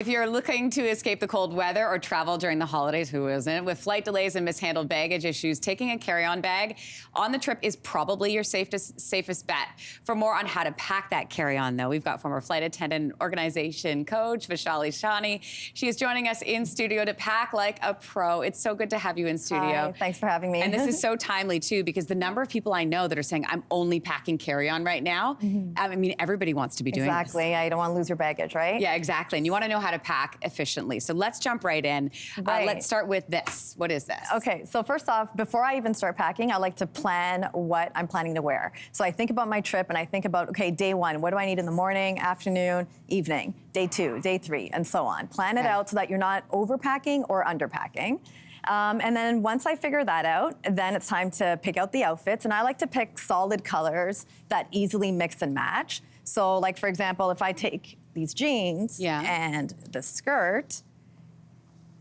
If you're looking to escape the cold weather or travel during the holidays, who isn't? With flight delays and mishandled baggage issues, taking a carry-on bag on the trip is probably your safest bet. For more on how to pack that carry-on, though, we've got former flight attendant organization coach Vishali Shani. She is joining us in studio to pack like a pro. It's so good to have you in studio. Hi, thanks for having me. And this is so timely, too, because the number of people I know that are saying, I'm only packing carry-on right now. I mean, everybody wants to be doing this. Exactly. You don't want to lose your baggage, right? Yeah, exactly. And you want to know how to pack efficiently. So let's jump right in. Let's start with this. What is this? Okay, so first off, before I even start packing, I like to plan what I'm planning to wear. So I think about my trip and I think about, okay, day one, what do I need in the morning, afternoon, evening, day two, day three, and so on. Plan it out so that you're not overpacking or underpacking. And then once I figure that out, then it's time to pick out the outfits. And I like to pick solid colors that easily mix and match. So like, for example, if I take these jeans and the skirt,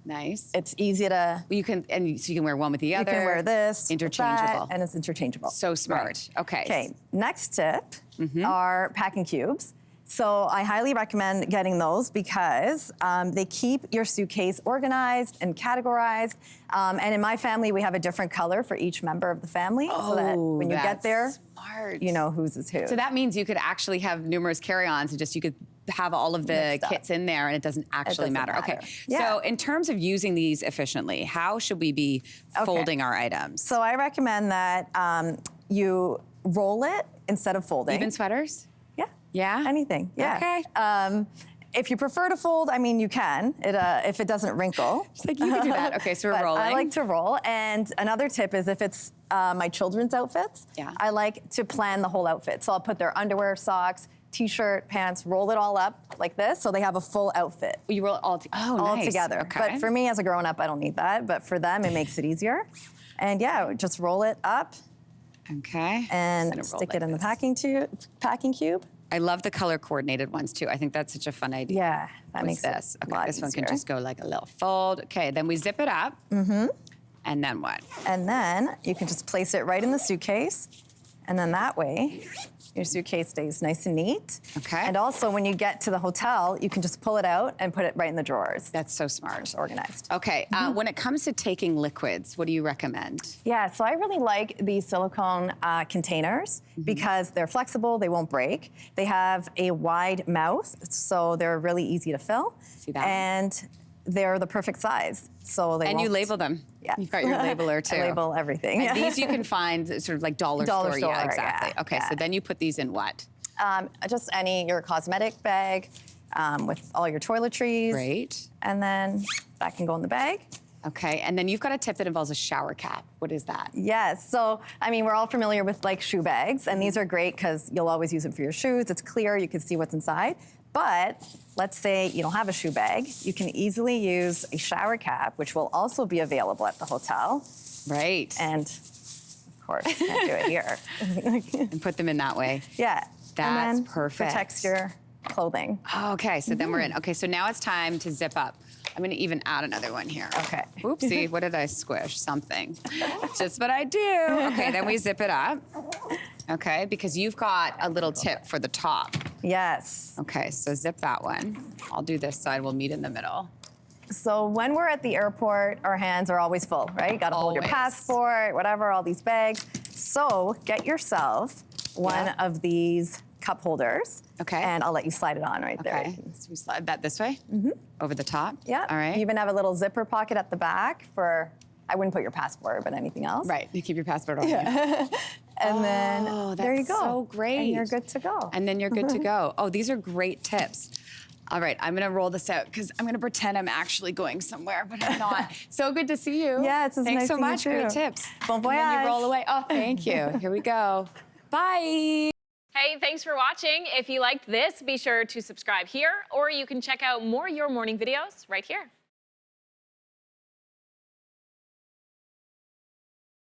nice. it's easy to... So you can wear one with the other. You can wear this, interchangeable. that, and it's interchangeable. So smart. Right. Okay, next tip are packing cubes. So I highly recommend getting those because they keep your suitcase organized and categorized. And in my family, we have a different color for each member of the family, so that when you get there, smart. you know whose is who. So that means you could actually have numerous carry-ons and just you could have all of the kits in there and it doesn't actually matter. Okay, so in terms of using these efficiently, how should we be folding our items? So I recommend that you roll it instead of folding. Even sweaters? Yeah, anything, Okay. If you prefer to fold, I mean, you can, if it doesn't wrinkle. Just like you can do that. Okay, so we're rolling. I like to roll. And another tip is if it's my children's outfits, I like to plan the whole outfit. So I'll put their underwear, socks, t-shirt, pants, roll it all up like this so they have a full outfit. You roll it all, all together. Okay. But for me as a grown-up, I don't need that. But for them, it makes it easier. And yeah, just roll it up. Okay. And stick it in the packing cube. I love the color coordinated ones too. I think that's such a fun idea. Yeah, that makes this. it Okay, this one can just go like a little fold. Okay, then we zip it up. And then what? And then you can just place it right in the suitcase. And then that way, your suitcase stays nice and neat. Okay. And also, when you get to the hotel, you can just pull it out and put it right in the drawers. That's so smart. It's organized. Okay, when it comes to taking liquids, what do you recommend? Yeah, so I really like these silicone containers because they're flexible, they won't break. They have a wide mouth, so they're really easy to fill. See that? And they're the perfect size, so they won't. You label them. Yeah. You've got your labeler too. I label everything. And these you can find sort of like dollar store. Yeah, exactly. Okay, so then you put these in what? Just your cosmetic bag with all your toiletries. Great. And then that can go in the bag. Okay, and then you've got a tip that involves a shower cap. What is that? Yes, so I mean, we're all familiar with like shoe bags, and these are great because you'll always use them for your shoes. It's clear, you can see what's inside. But let's say you don't have a shoe bag, you can easily use a shower cap, which will also be available at the hotel. Right. And of course, you can't do it here. And put them in that way. Yeah. That's and then perfect. Protects your clothing. Okay, so then we're in. Okay, so now it's time to zip up. I'm gonna even add another one here. Okay. Oopsie, what did I squish? Something. Just what I do. Okay, then we zip it up. Okay, because you've got a little tip for the top. Yes. Okay, so zip that one. I'll do this side, we'll meet in the middle. So when we're at the airport, our hands are always full, right? You gotta hold your passport, whatever, all these bags. So get yourself one of these cup holders. Okay. And I'll let you slide it on right there. Okay, so we slide that this way? Over the top? Yeah. All right. You even have a little zipper pocket at the back for, I wouldn't put your passport, but anything else. Right, you keep your passport on you. And then there you go. So great. And you're good to go. And then you're good to go. Oh, these are great tips. All right, I'm gonna roll this out because I'm gonna pretend I'm actually going somewhere, but I'm not. So good to see you. Yeah, it's Thanks nice so to much. meet you. Great tips. Bon voyage. And then you roll away. Oh, thank you. Here we go. Bye. Hey, thanks for watching. If you liked this, be sure to subscribe here, or you can check out more Your Morning videos right here.